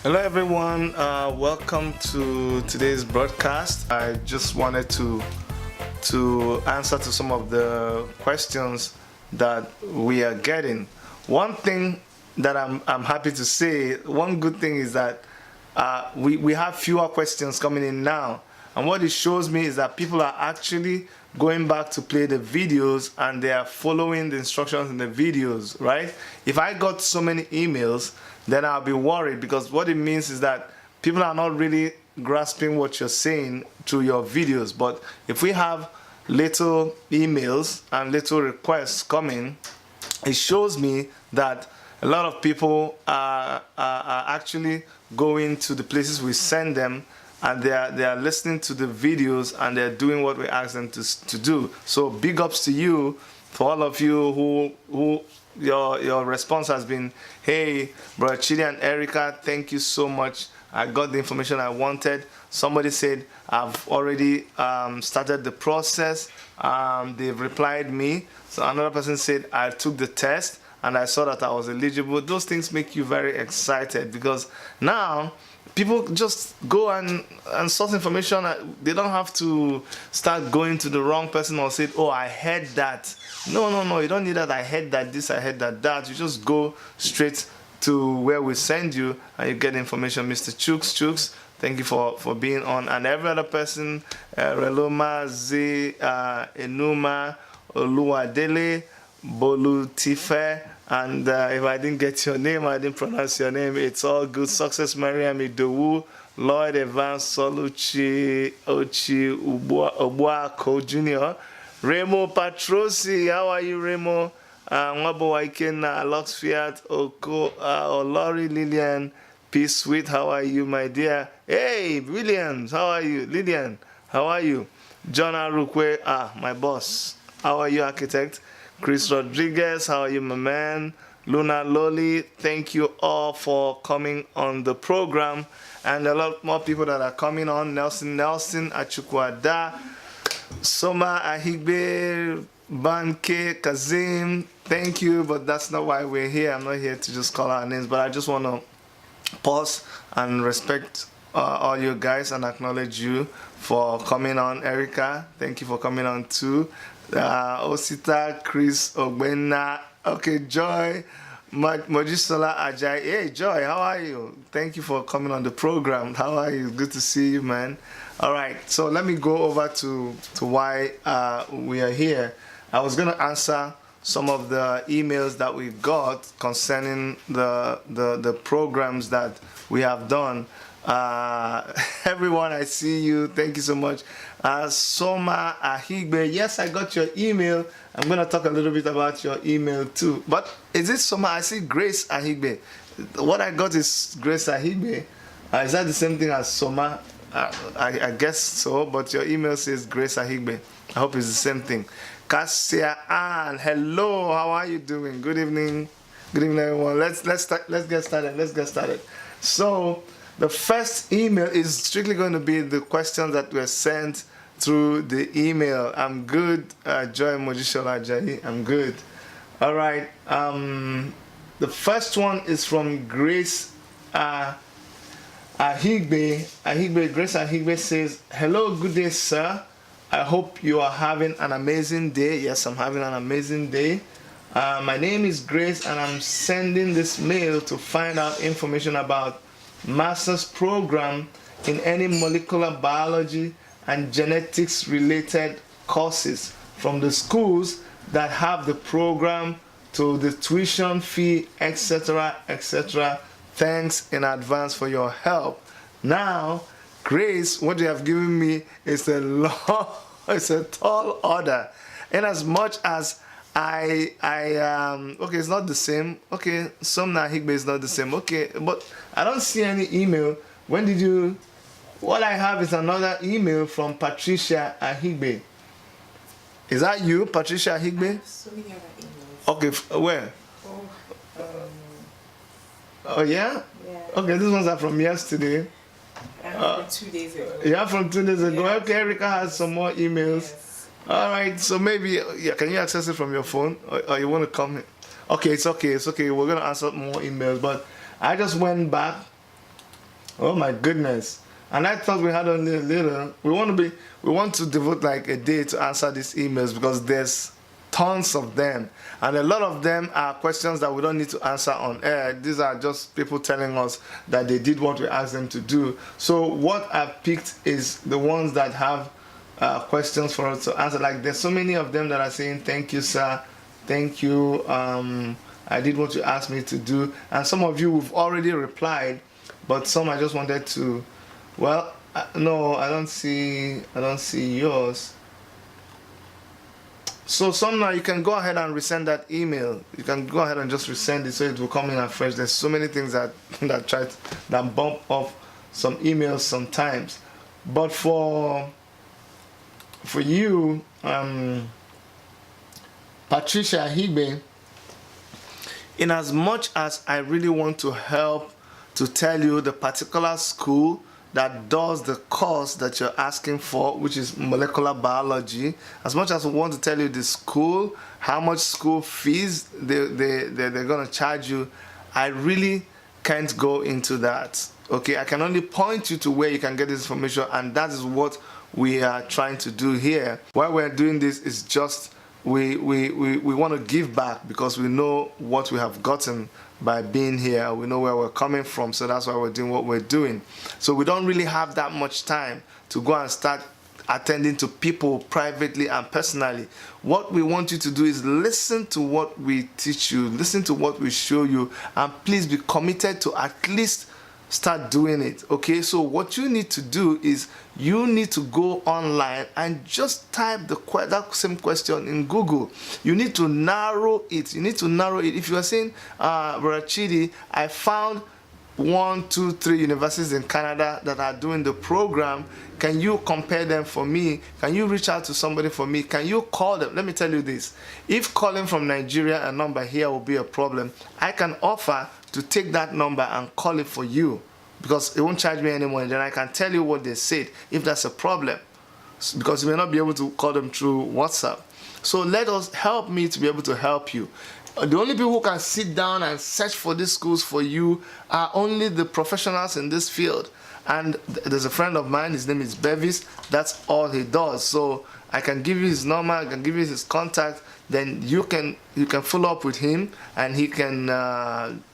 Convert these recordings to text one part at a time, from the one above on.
Hello, everyone. Welcome to today's broadcast. I just wanted to answer to some of the questions that we are getting. One thing that I'm happy to say, one good thing is that we have fewer questions coming in now. And what it shows me is that people are actually going back to play the videos and they are following the instructions in the videos, right? If I got so many emails, then I'll be worried, because what it means is that people are not really grasping what you're saying through your videos. But if we have little emails and little requests coming, it shows me that a lot of people are actually going to the places we send them, and they are listening to the videos and they're doing what we ask them to do. So big ups to you, for all of you who your response has been, hey, Brother Chidi and Erica, thank you so much. I got the information I wanted. Somebody said, I've already started the process. They've replied me. So another person said, I took the test and I saw that I was eligible. Those things make you very excited, because now people just go and source information. They don't have to start going to the wrong person or say, oh, I heard that. No, you don't need that. I heard that this, I heard that. You just go straight to where we send you and you get information. Mr. Chooks, thank you for being on. And every other person, Reloma, Z, Enuma, Oluwadele, Bolu Tife, and if I didn't get your name, I didn't pronounce your name, it's all good. Success Mariam Idowu, Lloyd Evans, Soluchi, Ochi, Obuako Jr., Remo Patrosi, how are you, Remo? Mwabo Waikena, Lux Fiat, Oko, Olori Lillian, Peace Sweet, how are you, my dear? Hey, Williams, how are you? Lillian, how are you? John Arukwe, my boss. How are you, architect? Chris Rodriguez, how are you, my man? Luna Loli, thank you all for coming on the program. And a lot more people that are coming on. Nelson, Achukwada, Soma Ahigbe, Banke, Kazim, thank you, but that's not why we're here. I'm not here to just call our names, but I just want to pause and respect all you guys and acknowledge you for coming on. Erica, thank you for coming on too. Osita, Chris, Ogbena, okay, Joy, Mojisola Ajay. Hey, Joy, how are you? Thank you for coming on the program. How are you? Good to see you, man. All right, so let me go over to why we are here. I was going to answer some of the emails that we got concerning the programs that we have done. Everyone, I see you. Thank you so much. Soma Ahigbe, yes, I got your email. I'm going to talk a little bit about your email too. But is it Soma? I see Grace Ahigbe. What I got is Grace Ahigbe. Is that the same thing as Soma? I guess so, but your email says Grace Ahigbe. I hope it's the same thing. Cassia Ann, hello, how are you doing? Good evening. Good evening, everyone. Let's get started. So the first email is strictly going to be the questions that were sent through the email. I'm good, Joy Mojishola Ajayi. I'm good. All right. The first one is from Grace Ahigbe. Grace Ahigbe says, hello, good day, sir. I hope you are having an amazing day. Yes, I'm having an amazing day. My name is Grace, and I'm sending this mail to find out information about master's program in any molecular biology and genetics related courses from the schools that have the program, to the tuition fee, etc., etc. Thanks in advance for your help. Now, Grace, what you have given me is it's a tall order. In as much as okay, it's not the same. Okay, Somna Higbe is not the same. Okay, but I don't see any email. When did you? What I have is another email from Patricia Ahigbe. Is that you, Patricia Ahigbe? So many other emails. Okay, where? Oh yeah? Yeah. Okay, these ones are from yesterday. From 2 days ago. Yeah, from 2 days ago. Yes. Okay, Erica has some more emails. Yes. All right, so maybe, yeah, can you access it from your phone? Or you want to come in? Okay, it's okay. We're going to answer more emails, but I just went back Oh my goodness. And I thought we had only a little. We want to devote like a day to answer these emails because there's tons of them. And a lot of them are questions that we don't need to answer on air. These are just people telling us that they did what we asked them to do. So what I've picked is the ones that have questions for us to answer. Like there's so many of them that are saying, thank you, sir. Thank you. I did what you asked me to do. And some of you have already replied, but some I just wanted to, well, no, I don't see yours. So some now you can go ahead and resend that email. You can go ahead and just resend it so it will come in afresh. There's so many things that that bump off some emails sometimes. But for you, Patricia Higbe, in as much as I really want to help to tell you the particular school that does the course that you're asking for, which is molecular biology, as much as we want to tell you the school, how much school fees they're going to charge you, I really can't go into that. Okay, I can only point you to where you can get this information, and that is what we are trying to do here. Why we're doing this is just we want to give back because we know what we have gotten by being here. We know where we're coming from, so that's why we're doing what we're doing. So we don't really have that much time to go and start attending to people privately and personally. What we want you to do is listen to what we teach you, listen to what we show you, and please be committed to at least start doing it. Okay, so what you need to do is you need to go online and just type that same question in Google. You need to narrow it. If you are saying, Brother Chidi, I found 1, 2, 3 universities in Canada that are doing the program, can you compare them for me? Can you reach out to somebody for me? Can you call them? Let me tell you this. If calling from Nigeria a number here will be a problem, I can offer to take that number and call it for you because it won't charge me anymore, and then I can tell you what they said if that's a problem, because you may not be able to call them through WhatsApp. So help me to be able to help you. The only people who can sit down and search for these schools for you are only the professionals in this field. And there's a friend of mine, his name is Bevis, that's all he does. So I can give you his number, I can give you his contact, then you can follow up with him and he can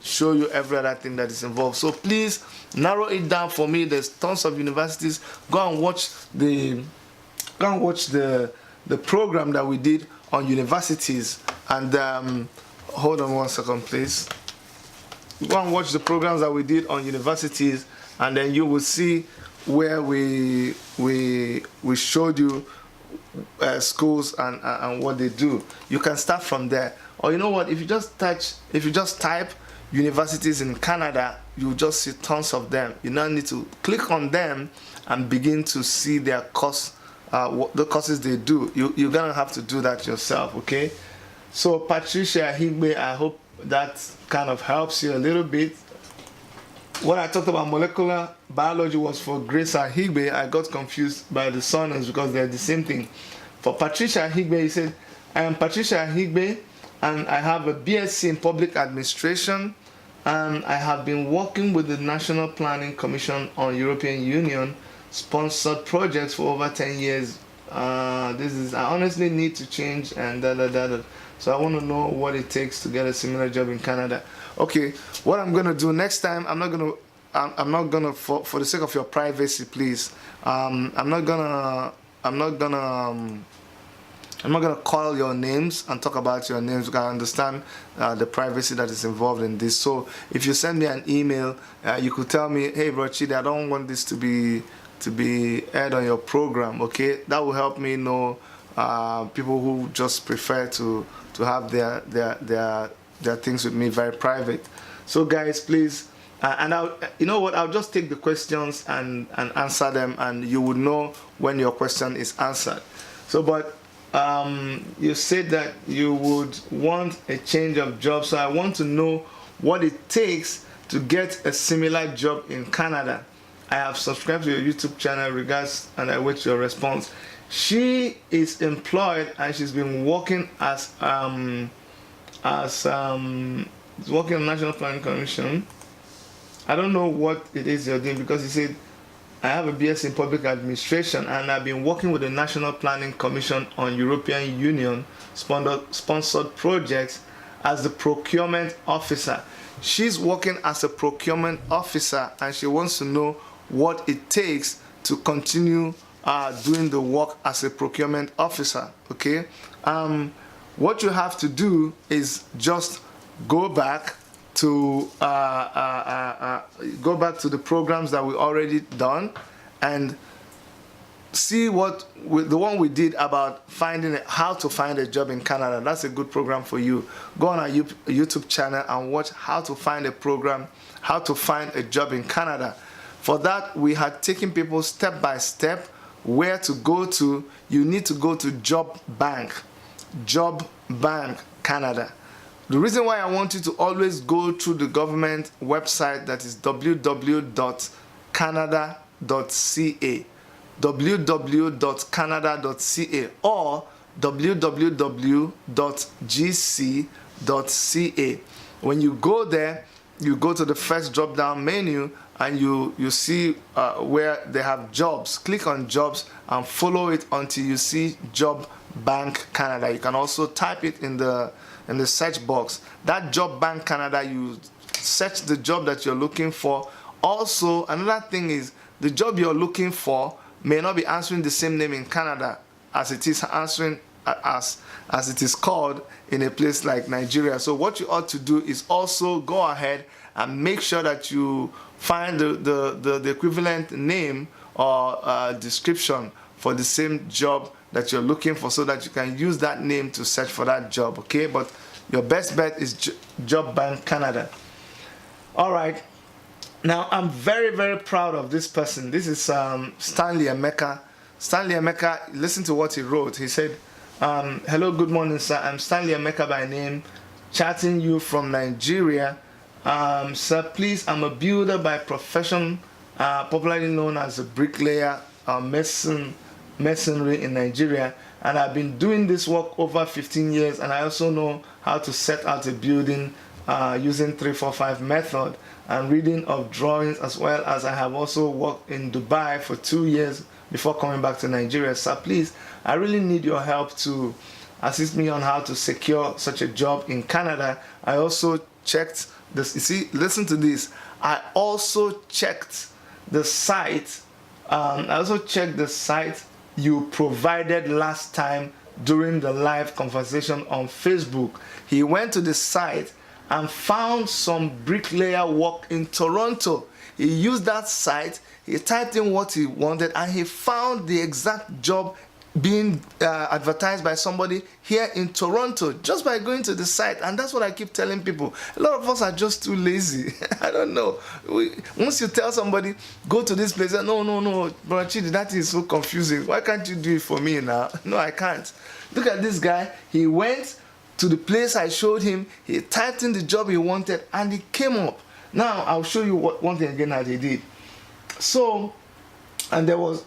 show you every other thing that is involved. So please narrow it down for me. There's tons of universities. Go and watch the program that we did on universities. And hold on one second, please. Go and watch the programs that we did on universities, and then you will see where we showed you schools and what they do. You can start from there. Or you know what? If you just type universities in Canada, you'll just see tons of them. You now need to click on them and begin to see their course, the courses they do. You're gonna have to do that yourself. Okay. So Patricia Higbe, I hope that kind of helps you a little bit. When I talked about molecular biology was for Grace Higbe, I got confused by the surnames because they're the same thing. For Patricia Higbe, he said, I am Patricia Higbe and I have a BSc in Public Administration, and I have been working with the National Planning Commission on European Union sponsored projects for over 10 years. I honestly need to change and So I want to know what it takes to get a similar job in Canada. Okay, what I'm gonna do next time, I'm not gonna for the sake of your privacy, please. I'm not gonna call your names and talk about your names because I understand the privacy that is involved in this. So if you send me an email, you could tell me, hey, Bro Chidi, I don't want this to be aired on your program. Okay, that will help me know people who just prefer to have their things with me very private. So guys, please, and you know what, I'll just take the questions and answer them, and you would know when your question is answered. So but you said that you would want a change of job, so I want to know what it takes to get a similar job in Canada. I have subscribed to your YouTube channel, regards, and I wait your response. She is employed and she's been working as working on National Planning Commission. I don't know what it is you're doing, because he said, I have a BS in public administration and I've been working with the National Planning Commission on European Union sponsored projects as the procurement officer. She's working as a procurement officer and she wants to know what it takes to continue doing the work as a procurement officer. Okay, what you have to do is just go back to the programs that we already done and see what the one we did about how to find a job in Canada. That's a good program for you. Go on our YouTube channel and watch how to find a program, how to find a job in Canada. For that, we had taken people step by step where to go to. You need to go to Job Bank Canada. The reason why I want you to always go through the government website, that is www.canada.ca, www.canada.ca, or www.gc.ca. When you go there, you go to the first drop down menu and you see where they have jobs. Click on jobs and follow it until you see Job Bank Canada. You can also type it in the search box. That Job Bank Canada, you search the job that you're looking for. Also, another thing is the job you're looking for may not be answering the same name in Canada as it is answering as it is called in a place like Nigeria. So what you ought to do is also go ahead and make sure that you find the equivalent name or description for the same job that you're looking for, so that you can use that name to search for that job. Okay, but your best bet is Job Bank Canada. All right, now I'm very, very proud of this person. This is Stanley Emeka. Stanley Emeka, listen to what he wrote. He said, hello, good morning, sir. I'm Stanley Emeka by name, chatting you from Nigeria. Sir, please, I'm a builder by profession, popularly known as a bricklayer, masonry in Nigeria, and I've been doing this work over 15 years, and I also know how to set out a building using 3-4-5 method and reading of drawings, as well as I have also worked in Dubai for 2 years before coming back to Nigeria. So please, I really need your help to assist me on how to secure such a job in Canada. I also checked this, you see, listen to this, I also checked the site you provided last time during the live conversation on Facebook. He went to the site and found some bricklayer work in Toronto. He used that site, he typed in what he wanted, and he found the exact job being advertised by somebody here in Toronto just by going to the site. And that's what I keep telling people. A lot of us are just too lazy. I don't know. Once you tell somebody, go to this place, no, Brother Chidi, that is so confusing. Why can't you do it for me now? No, I can't. Look at this guy. He went to the place I showed him, he typed in the job he wanted, and it came up. Now, I'll show you one thing again that he did. So, there was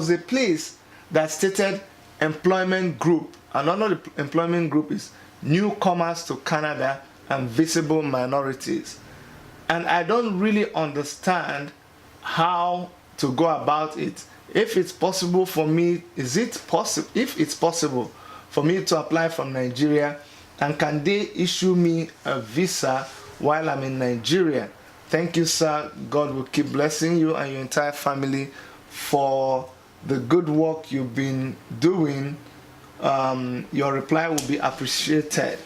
a place that stated employment group. Another employment group is newcomers to Canada and visible minorities. And I don't really understand how to go about it. If it's possible for me, if it's possible for me to apply from Nigeria, and can they issue me a visa while I'm in Nigeria? Thank you, sir. God will keep blessing you and your entire family for the good work you've been doing. Your reply will be appreciated.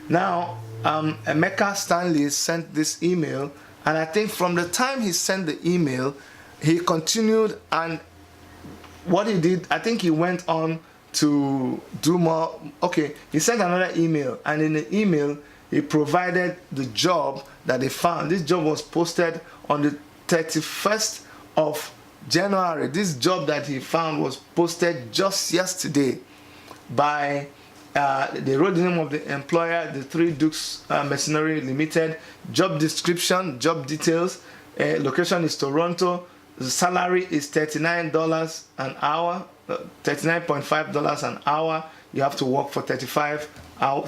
Now, Emeka Stanley sent this email, and I think from the time he sent the email, he continued, and what he did, I think he went on to do more. Okay, he sent another email, and in the email, he provided the job that he found. This job was posted on the 31st of January. This job that he found was posted just yesterday by they wrote the name of the employer, the Three Dukes Masonry Limited. Job description, job details, location is Toronto. The salary is $39 an hour, $39.5 an hour. You have to work for 35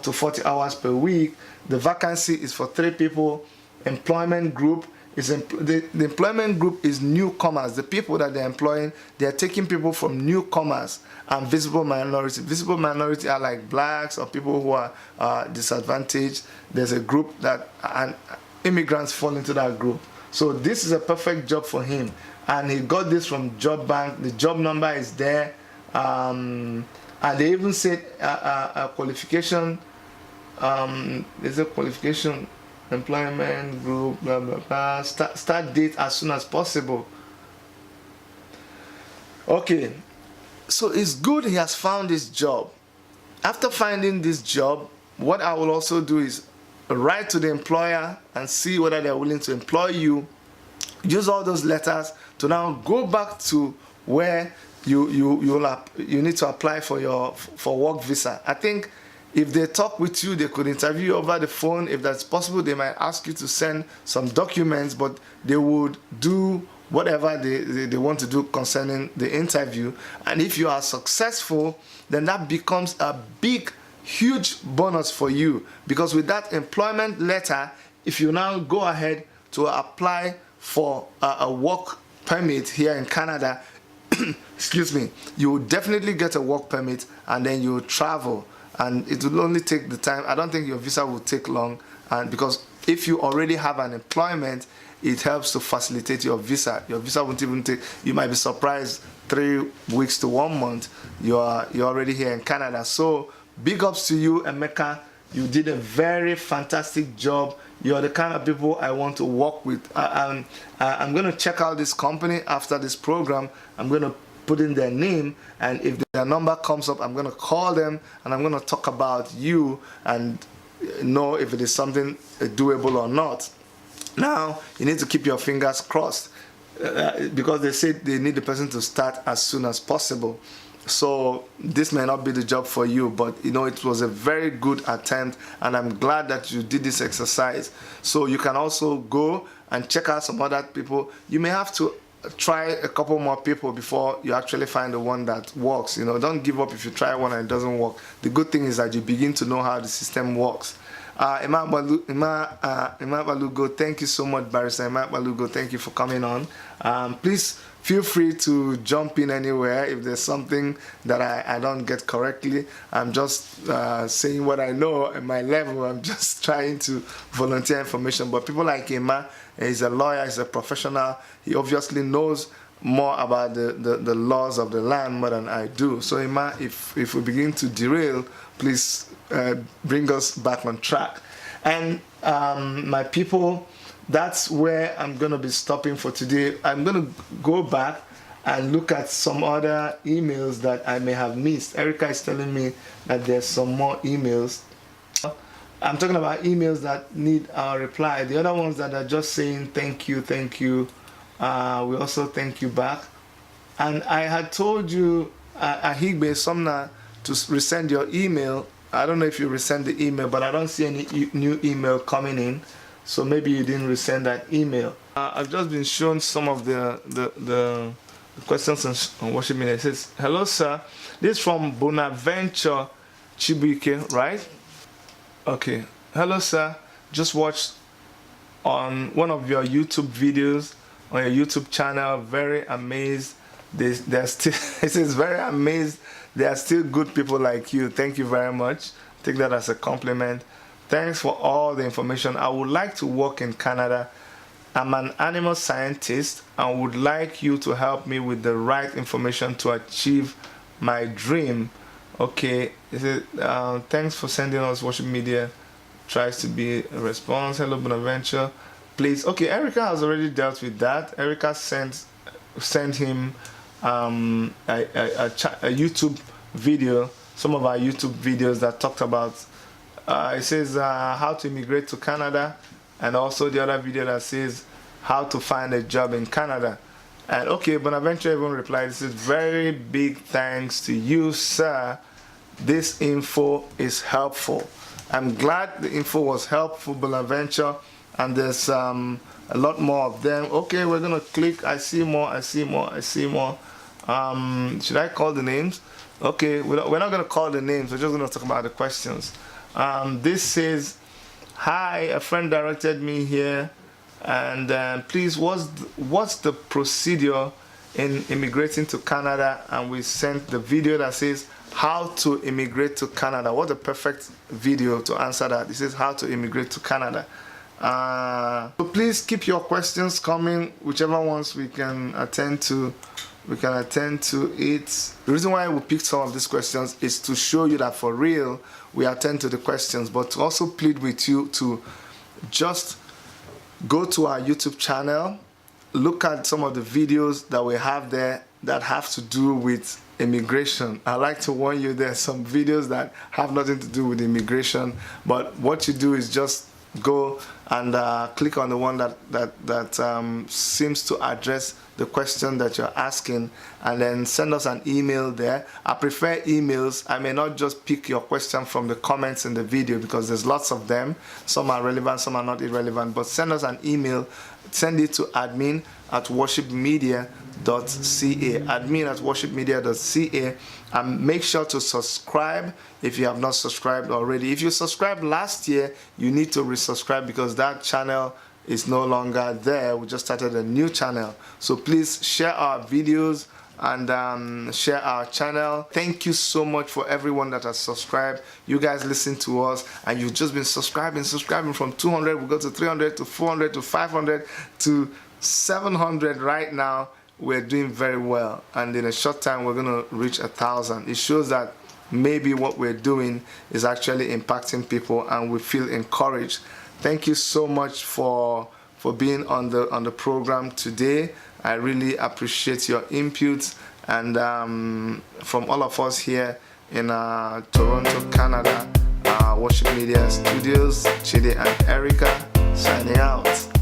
to 40 hours per week. The vacancy is for 3 people. Employment group is the employment group is newcomers. The people that they're employing, they're taking people from newcomers and visible minority. Visible minority are like blacks or people who are disadvantaged. There's a group that, and immigrants fall into that group. So this is a perfect job for him. And he got this from Job Bank. The job number is there. And they even said a qualification. There's a qualification, employment group, blah blah blah. Start date as soon as possible. Okay, so it's good he has found this job. After finding this job, what I will also do is write to the employer and see whether they're willing to employ you. Use all those letters to now go back to where you need to apply for work visa. I think if they talk with you, they could interview you over the phone. If that's possible, they might ask you to send some documents, but they would do whatever they want to do concerning the interview. And if you are successful, then that becomes a big, huge bonus for you, because with that employment letter, if you now go ahead to apply for a work permit here in Canada, excuse me, you will definitely get a work permit, and then you will travel, and it will only take the time. I don't think your visa will take long, and because if you already have an employment, it helps to facilitate your visa. Your visa won't even take, you might be surprised, 3 weeks to 1 month, you're already here in Canada. So big ups to you, Emeka. You did a very fantastic job. You're the kind of people I want to work with. I'm going to check out this company after this program. I'm going to put in their name, and if their number comes up, I'm going to call them and I'm going to talk about you and know if it is something doable or not. Now, you need to keep your fingers crossed because they said they need the person to start as soon as possible. So this may not be the job for you, but you know, it was a very good attempt, and I'm glad that you did this exercise. So you can also go and check out some other people. You may have to try a couple more people before you actually find the one that works. You know, don't give up if you try one and it doesn't work. The good thing is that you begin to know how the system works. Emma Balugo, thank you so much, Barrister Emma Balugo. Thank you for coming on. Please feel free to jump in anywhere if there's something that I don't get correctly. I'm just saying what I know at my level. I'm just trying to volunteer information. But people like Emma, he's a lawyer, he's a professional. He obviously knows more about the laws of the land more than I do. So Emma, if we begin to derail, please bring us back on track. And my people, that's where I'm going to be stopping for today. I'm going to go back and look at some other emails that I may have missed. Erica is telling me that there's some more emails. I'm talking about emails that need our reply. The other ones that are just saying thank you, thank you. We also thank you back. And I had told you, Ahigbe Somna, to resend your email. I don't know if you resend the email, but I don't see any new email coming in. So maybe you didn't resend that email. I've just been shown some of the questions on Worship Media. It says, hello sir, this is from Bonaventure Chibuike, right? Okay, hello sir, just watched on one of your YouTube videos on your YouTube channel, very amazed. They're still, it says very amazed, there are still good people like you. Thank you very much. Take that as a compliment. Thanks for all the information. I would like to work in Canada. I'm an animal scientist and would like you to help me with the right information to achieve my dream. Okay, thanks for sending us Worship Media. Tries to be a response. Hello, Bonaventure. Please, okay, Erica has already dealt with that. Erica sent him a YouTube video, some of our YouTube videos that talked about it says how to immigrate to Canada, and also the other video that says how to find a job in Canada. And okay, Bonaventure even replied, this is very big thanks to you, sir. This info is helpful. I'm glad the info was helpful, Bonaventure, and there's a lot more of them. Okay, we're gonna click. I see more. Should I call the names? Okay, we're not gonna call the names. We're just gonna talk about the questions. This says, hi, a friend directed me here And please, what's the procedure in immigrating to Canada? And we sent the video that says how to immigrate to Canada. What a perfect video to answer that. It says how to immigrate to Canada. So please keep your questions coming, whichever ones we can attend to. We can attend to it. The reason why we picked some of these questions is to show you that for real we attend to the questions, but to also plead with you to just go to our YouTube channel, look at some of the videos that we have there that have to do with immigration. I like to warn you, there's some videos that have nothing to do with immigration, but what you do is just go and click on the one that seems to address the question that you're asking, and then send us an email there. I prefer emails. I may not just pick your question from the comments in the video because there's lots of them. Some are relevant, some are not irrelevant, but send us an email. Send it to admin@worshipmedia.ca, admin@worshipmedia.ca, and make sure to subscribe if you have not subscribed already. If you subscribed last year, you need to resubscribe because that channel is no longer there. We just started a new channel. So please share our videos and share our channel. Thank you so much for everyone that has subscribed. You guys listen to us and you've just been subscribing from 200. We go to 300 to 400 to 500 to 700 right now. We're doing very well, and in a short time we're going to reach 1,000. It shows that maybe what we're doing is actually impacting people, and we feel encouraged. Thank you so much for being on the program today. I really appreciate your input, and from all of us here in Toronto, Canada, Worship Media Studios, Chidi and Erica signing out.